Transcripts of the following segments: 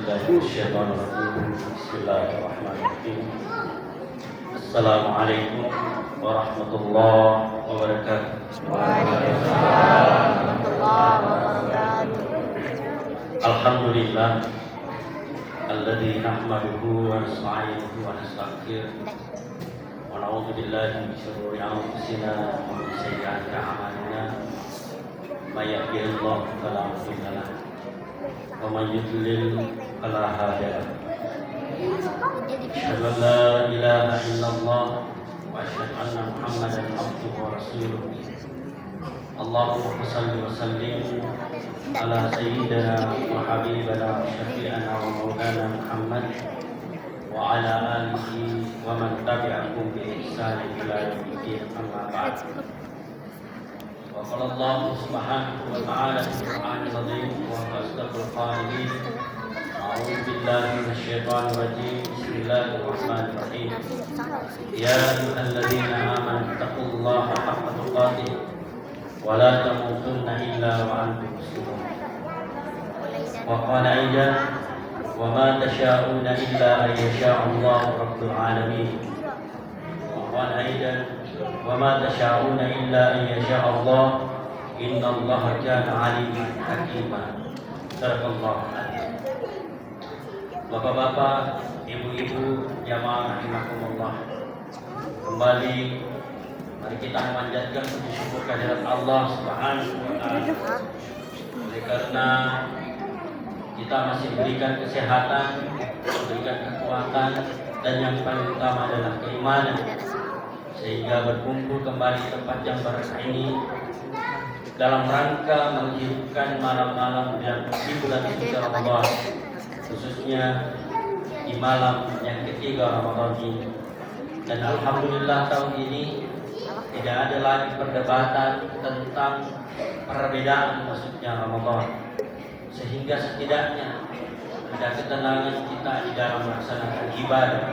بالله من الشيطان الرجيم بسم الله الرحمن الرحيم السلام عليكم ورحمة الله وبركاته. Waalaikumsalam warahmatullahi wabarakatuh. Alhamdulillah alladzi nahmaduhu wa nasta'inuhu wa nastaghfiruh wa na'udzu billahi min shururi anfusina wa min sayyiati a'malina may yahdihillahu fala mudilla lahu wa may yudlil fala hadiya lahu. Asyhadu an la ilaha illallah wa asyhadu anna Muhammadan abduhu wa rasuluh. Allahumma shalli wa sallim ala sayyidina wa habibina wa syafi'ana wa maulana Muhammad wa ala alihi wa man tabi'ahum bi ihsan ila yaumiddin, amma ba'd. Wa qala Allah subhanahu wa ta'ala fil Qur'anil azim wa asdaqul qa'ilin a'udzu billahi minasy syaithanir rajim bismillahir rahmanir rahim ya ayyuhalladzina amanu taqullaha haqqa tuqatih wa la tamutunna illa wa antum muslimun. Wa qala aidan wa ma tasha'una illa an yasha'a Allahu rabbul alamin. Wa qala aidan wa ma tasha'una illa an yasha'a Allah inna Allaha kana 'aliman hakima. Sadaqallahu adzim. Bapak-bapak, ibu-ibu, jamaah rahimakumullah. Kembali mari kita memanjatkan puji syukur kehadirat Allah Subhanahu wa taala. Oleh karena kita masih diberikan kesehatan, diberikan kekuatan, dan yang paling utama adalah keimanan, sehingga berkumpul kembali di tempat yang berkah ini dalam rangka menghidupkan malam-malam yang di bulan suci Ramadan, khususnya di malam yang ketiga Ramadan ini. Dan alhamdulillah tahun ini tidak ada lagi perdebatan tentang perbedaan maksudnya Ramadan, sehingga setidaknya ada ketenangan kita di dalam melaksanakan ibadah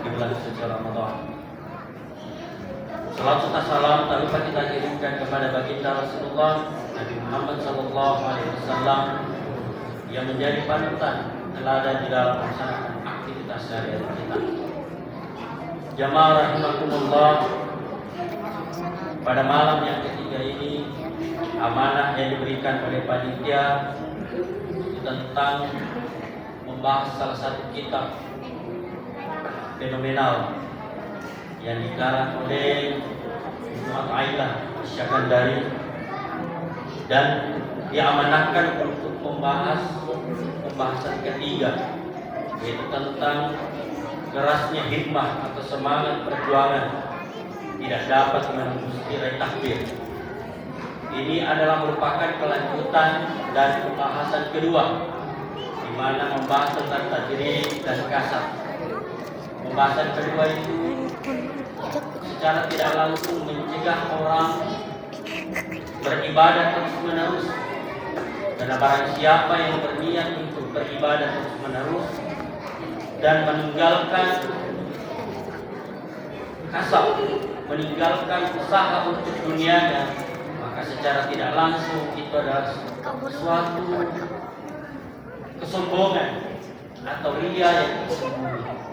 di bulan suci Ramadan. Salawat serta salam tak lupa kita kirimkan kepada baginda Rasulullah Nabi Muhammad SAW yang menjadi panutan teladan di dalam melaksanakan aktivitas sehari-hari kita. Jamaah rahimakumullah, pada malam yang ketiga ini amanah yang diberikan oleh panitia tentang membahas salah satu kitab fenomenal yang dikarang oleh Ibnu Athaillah Asy-Syakandari, dan diamanahkan untuk membahas pembahasan ketiga, yaitu tentang kerasnya hikmah atau semangat perjuangan tidak dapat menembus tirai takdir. Ini adalah merupakan kelanjutan dari pembahasan kedua, di mana membahas tentang tajrid dan kasab. Pembahasan kedua itu secara tidak langsung mencegah orang beribadah terus-menerus, karena barang siapa yang berniat untuk beribadah terus-menerus dan meninggalkan kasab, meninggalkan usaha untuk dunianya, maka secara tidak langsung itu adalah suatu kesombongan atau ria yang tersembunyi.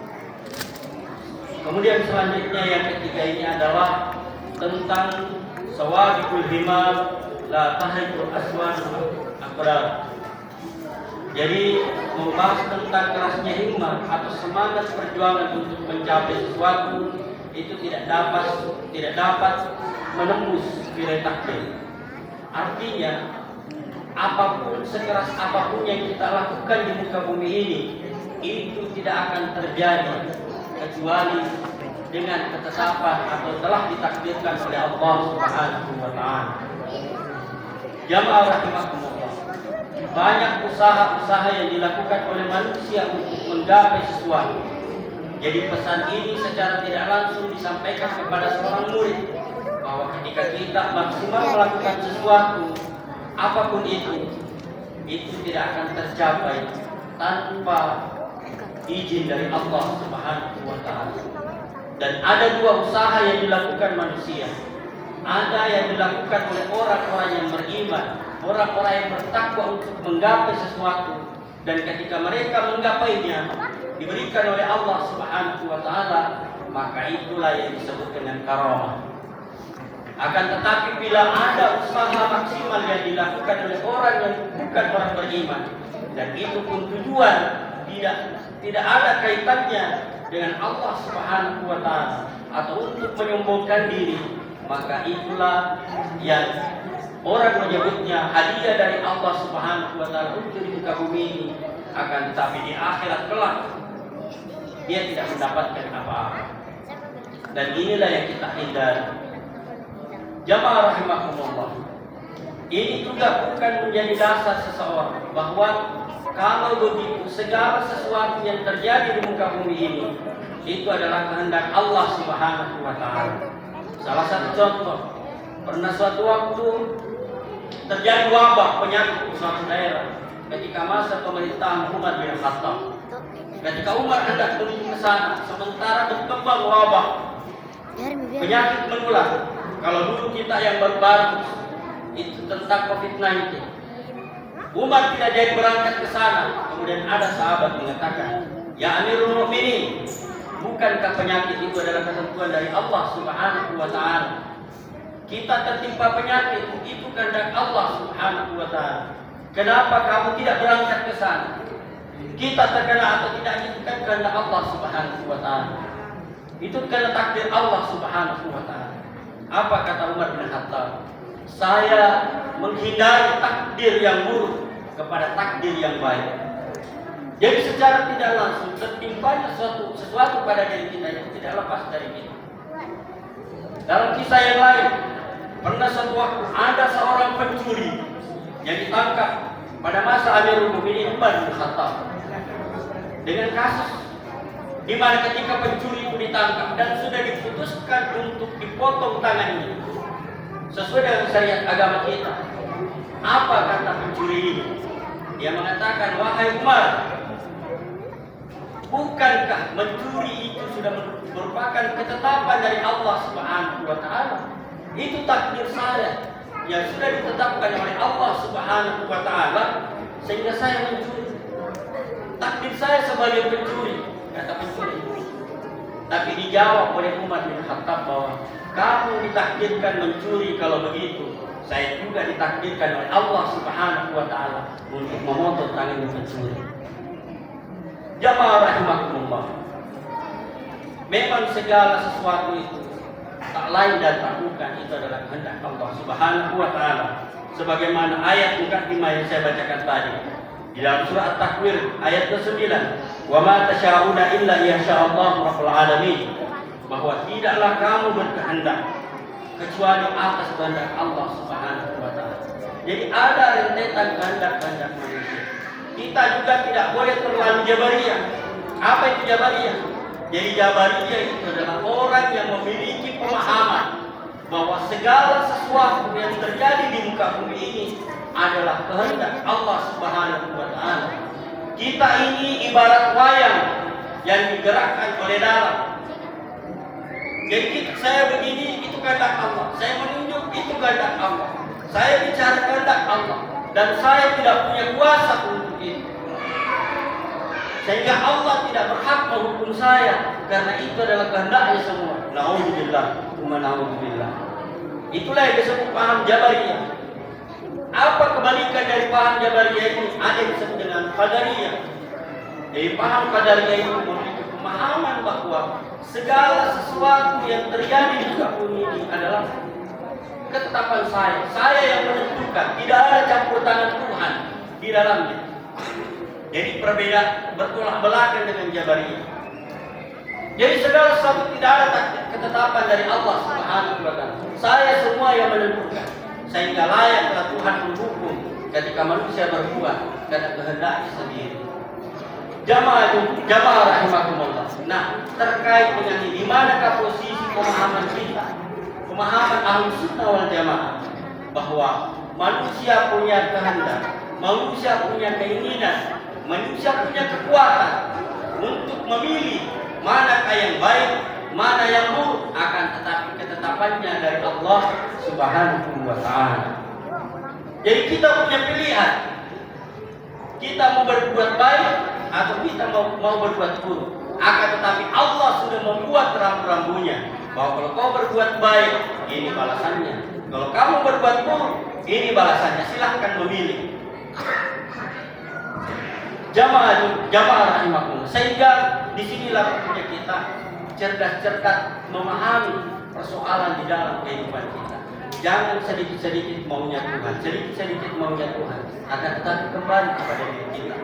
Kemudian selanjutnya yang ketiga ini adalah tentang sawabiqul himam la tahriqul aswan aqdar. Jadi membahas tentang kerasnya himmah atau semangat perjuangan untuk mencapai sesuatu itu tidak dapat menembus tirai takdir. Artinya apapun, sekeras apapun yang kita lakukan di muka bumi ini, itu tidak akan terjadi kecuali dengan ketetapan atau telah ditakdirkan oleh Allah Subhanahu wa taala. Jamaah rahimakumullah, banyak usaha-usaha yang dilakukan oleh manusia untuk menggapai sesuatu. Jadi pesan ini secara tidak langsung disampaikan kepada seorang murid bahwa ketika kita maksimal melakukan sesuatu, apapun itu tidak akan tercapai tanpa izin dari Allah Subhanahu wa taala. Dan ada dua usaha yang dilakukan manusia. Ada yang dilakukan oleh orang-orang yang beriman, orang-orang yang bertakwa untuk menggapai sesuatu, dan ketika mereka menggapainya diberikan oleh Allah Subhanahu wa taala, maka itulah yang disebut dengan karamah. Akan tetapi bila ada usaha maksimal yang dilakukan oleh orang yang bukan orang beriman, dan itu pun tujuan tidak ada kaitannya dengan Allah Subhanahu wa taala atau untuk menyombongkan diri, maka itulah yang orang menyebutnya hadiah dari Allah Subhanahu wa taala untuk di muka bumi ini. Akan tetapi di akhirat kelak dia tidak mendapatkan apa-apa. Dan inilah yang kita hindari. Jamaah rahimakumullah. Ini juga bukan menjadi dasar seseorang bahwa kalau begitu segala sesuatu yang terjadi di muka bumi ini itu adalah kehendak Allah Subhanahu wa taala. Salah satu contoh, pernah suatu waktu terjadi wabah penyakit di suatu daerah ketika masa pemerintahan Umar bin Khattab. Ketika Umar hendak menuju ke sana, sementara berkembang wabah penyakit menular. Kalau dulu kita yang baru itu tentang COVID-19, Umar tidak jadi berangkat ke sana. Kemudian ada sahabat mengatakan, "Ya Amirul Mukminin, bukankah penyakit itu adalah ketentuan dari Allah Subhanahu wa taala? Kita tertimpa penyakit itu kehendak Allah Subhanahu wa taala. Kenapa kamu tidak berangkat ke sana? Kita terkena atau tidak itu kan kehendak Allah Subhanahu wa taala. Itu karena takdir Allah Subhanahu wa taala." Apa kata Umar bin Khattab? "Saya menghindari takdir yang buruk kepada takdir yang baik." Jadi secara tidak langsung tertimpanya sesuatu pada diri kita yang tidak lepas dari kita. Dalam kisah yang lain, pernah suatu waktu ada seorang pencuri yang ditangkap pada masa Amirul Mukminin Umar bin Khattab dengan kasus di mana ketika pencuri itu ditangkap dan sudah diputuskan untuk dipotong tangannya sesuai dengan syariat agama kita. Apa kata pencuri ini? Dia mengatakan, "Wahai Umar, bukankah mencuri itu sudah merupakan ketetapan dari Allah Subhanahu wa taala? Itu takdir saya yang sudah ditetapkan oleh Allah Subhanahu wa taala sehingga saya mencuri. Takdir saya sebagai pencuri," kata pencuri. Tapi dijawab oleh Umar bin Khattab bahwa kamu ditakdirkan mencuri, kalau begitu saya juga ditakdirkan oleh Allah Subhanahu wa taala untuk memotong tangan pencuri. Jamaah rahimakumullah. Memang segala sesuatu itu tak lain dan tak bukan itu adalah kehendak Allah Subhanahu wa taala. Sebagaimana ayat mukaddimah yang saya bacakan tadi di dalam surah At-Takwir ayat ke-9, "Wa ma tasyauna illa yasha'allahu rabbul alamin," bahwa tidaklah kamu berkehendak kecuali atas kehendak Allah Subhanahu wa taala. Jadi ada rentetan kehendak-kehendak manusia. Kita juga tidak boleh terlalu jabariyah. Apa itu jabariyah? Jadi jabariyah itu adalah orang yang memiliki pemahaman bahwa segala sesuatu yang terjadi di muka bumi ini adalah kehendak Allah Subhanahu wa taala. Kita ini ibarat wayang yang digerakkan oleh dalam. Jadi saya begini itu kehendak Allah, saya menunjuk itu kehendak Allah, saya bicara kehendak Allah, dan saya tidak punya kuasa untuk itu. Sehingga Allah tidak berhak menghukum saya karena itu adalah kehendaknya semua. Nauzubillah, nauzubillah. Itulah yang disebut paham Jabariyah. Apa kebalikan dari paham Jabariyah ini? Ada yang disebut dengan Qadariyah. Jadi paham Qadariyah itu memiliki pemahaman bahwa segala sesuatu yang terjadi di muka bumi ini adalah ketetapan saya. Saya yang menentukan. Tidak ada campur tangan Tuhan di dalamnya. Jadi perbedaan bertolak belakang dengan Jabariyah. Jadi segala sesuatu tidak ada ketetapan dari Allah Subhanahu wa taala. Saya semua yang menentukan. Sehingga layaklah Tuhan menghukum ketika manusia berbuat karena kehendaknya sendiri. Jamaah rahimakumullah. Nah, terkait dengan ini, di manakah posisi pemahaman kita? Pemahaman Ahlus Sunnah wal Jamaah bahwa manusia punya kehendak, manusia punya keinginan, manusia punya kekuatan untuk memilih manakah yang baik, mana yang buruk, akan tetapi ketetapannya dari Allah Subhanahu wa taala. Jadi kita punya pilihan. kita mau berbuat baik atau kita mau berbuat buruk. Akan tetapi Allah sudah membuat rambu-rambunya bahwa kalau kau berbuat baik, ini balasannya. Kalau kamu berbuat buruk, ini balasannya. Silahkan memilih. Jamaah rahimakumullah. Sehingga disinilah punya kita cerdas-cerdas memahami persoalan di dalam kehidupan kita. Jangan sedikit-sedikit maunya Tuhan, sedikit-sedikit maunya Tuhan, akan tetapi kembali kepada diri kita.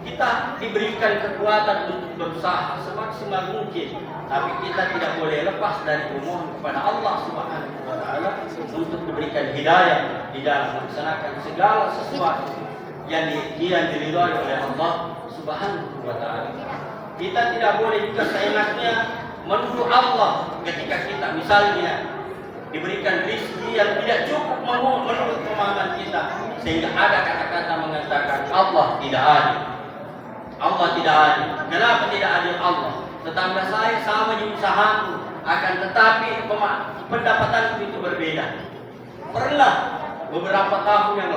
Kita diberikan kekuatan untuk berusaha semaksimal mungkin, tapi kita tidak boleh lepas dari memohon kepada Allah Subhanahu wa taala untuk diberikan hidayah di dalam melaksanakan segala sesuatu yang diridhai oleh Allah Subhanahu wa taala. Kita tidak boleh juga seenaknya menuduh Allah ketika kita misalnya diberikan rezeki yang tidak cukup menurut pemahaman kita, sehingga ada kata-kata mengatakan Allah tidak adil. Allah tidak adil. Kenapa tidak adil Allah? Tetangga saya sama di usahaku, akan tetapi pendapatanku itu berbeda. Pernah beberapa tahun yang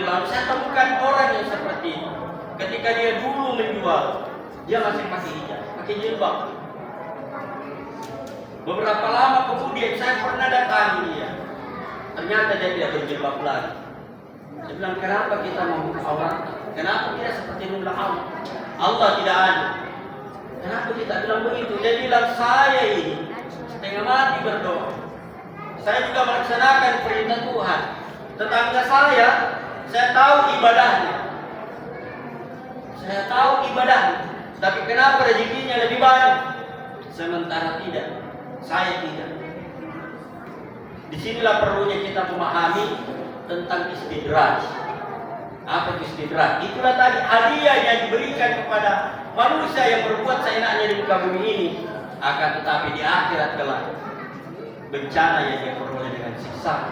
lalu, saya temukan orang yang seperti itu. Ketika dia dulu menjual, dia masih pakai hijab, pakai jilbab. Beberapa lama kemudian saya pernah datangi dia, ternyata dia tidak berjilbab lagi. Saya bilang, kenapa kita membuka aurat? Kenapa tidak seperti nunda Allah? Allah tidak adil. Kenapa kita bilang begitu? Dia bilang, saya ini setengah mati berdoa. Saya juga melaksanakan perintah Tuhan. Tetangga saya tahu ibadahnya. Tapi kenapa rezekinya lebih banyak? Sementara saya tidak. Disinilah perlunya kita memahami tentang istidraj. Apa istidraj? Itulah tadi hadiah yang diberikan kepada manusia yang berbuat seenaknya di muka bumi ini. Akan tetapi di akhirat kelak bencana yang dia peroleh dengan siksa.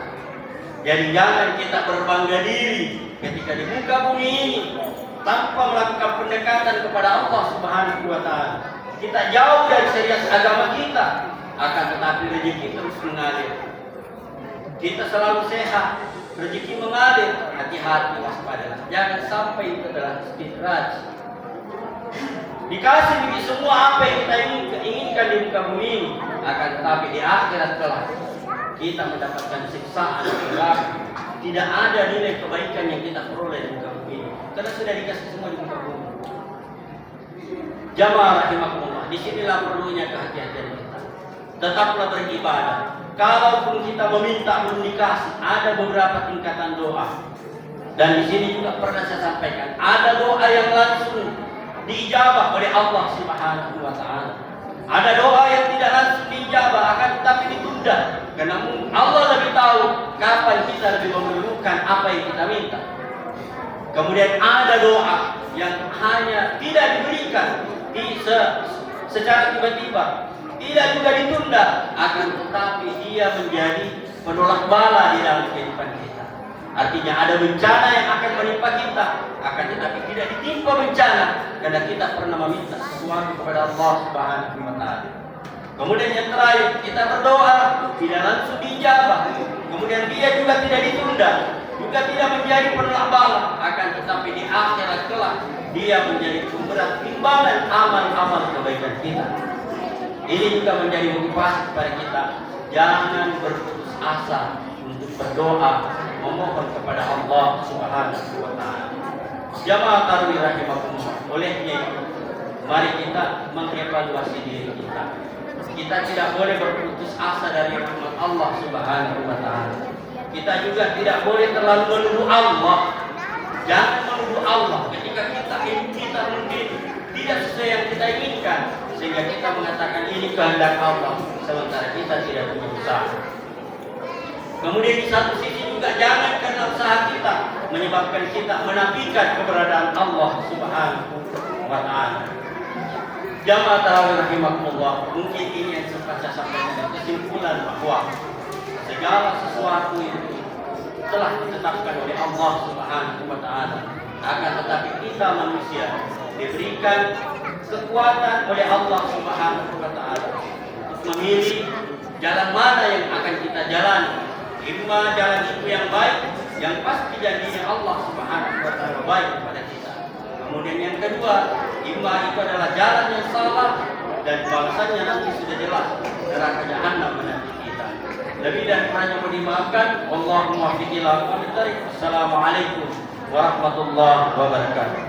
Jadi jangan kita berbangga diri ketika di muka bumi ini tanpa melakukan pendekatan kepada Allah Subhanahu wa taala. Kita jauh dari syariat agama kita, akan tetapi rezeki terus mengalir. Kita selalu sehat, rezeki mengalir. Hati-hati, waspada. Jangan sampai itu adalah istidraj. Dikasih bagi semua apa yang kita inginkan di muka bumi ini, akan tetapi di akhirat kelak kita mendapatkan siksaan neraka. Tidak ada nilai kebaikan yang kita peroleh di muka bumi ini, karena sudah dikasih semua di muka bumi. Jamaah rahimakumullah, disinilah perlunya kehati-hatian kita. Tetaplah beribadah. Kalaupun kita meminta belum dikasih, ada beberapa tingkatan doa. Dan di sini juga pernah saya sampaikan, ada doa yang langsung diijabah oleh Allah Subhanahu wa taala. Ada doa yang tidak langsung diijabah, akan tetapi ditunda. Karena Allah lebih tahu kapan kita lebih memerlukan apa yang kita minta. Kemudian ada doa yang hanya tidak diberikan secara tiba-tiba, tidak juga ditunda, akan tetapi dia menjadi penolak bala di dalam kehidupan kita. Artinya ada bencana yang akan menimpa kita, akan tetapi tidak ditimpa bencana karena kita pernah meminta sesuatu kepada Allah Subhanahu wa taala. Kemudian yang terakhir, kita berdoa tidak langsung diijabah. Kemudian dia juga tidak ditunda, juga tidak menjadi penolak bala, akan tetapi di akhirat kelak dia menjadi pemberat timbangan amal-amal kebaikan kita. Ini juga menjadi motivasi kepada kita, jangan berputus asa untuk berdoa, memohon kepada Allah Subhanahu wa taala. Jamaah tarawih rahimakumullah, olehnya mari kita mengevaluasi diri kita. Kita tidak boleh berputus asa dari rahmat Allah Subhanahu wa taala. Kita juga tidak boleh terlalu menuduh Allah. Jangan menuduh Allah ketika kita mungkin tidak sesuai yang kita inginkan, sehingga kita mengatakan ini kehendak Allah, sementara kita tidak berusaha. Kemudian di satu sisi juga jangan karena usaha kita menyebabkan kita menafikan keberadaan Allah Subhanahu wa taala. Jamaah tarawih rahimakumullah, mungkin ini yang sempat saya sampaikan, kesimpulan bahwa segala sesuatu itu telah ditetapkan oleh Allah Subhanahu wa taala. Akan tetapi kita manusia diberikan kekuatan oleh Allah Subhanahu wa taala untuk memilih jalan mana yang akan kita jalani. Imma jalan itu yang baik, yang pasti janjinya Allah Subhanahu wa taala baik kepada kita. Kemudian yang kedua, imma itu adalah jalan yang salah dan balasannya nanti sudah jelas, neraka jahanam menanti kita. Lebih dan kurangnya mohon dimaafkan. Allahumma fiqillah. Assalamualaikum warahmatullahi wabarakatuh.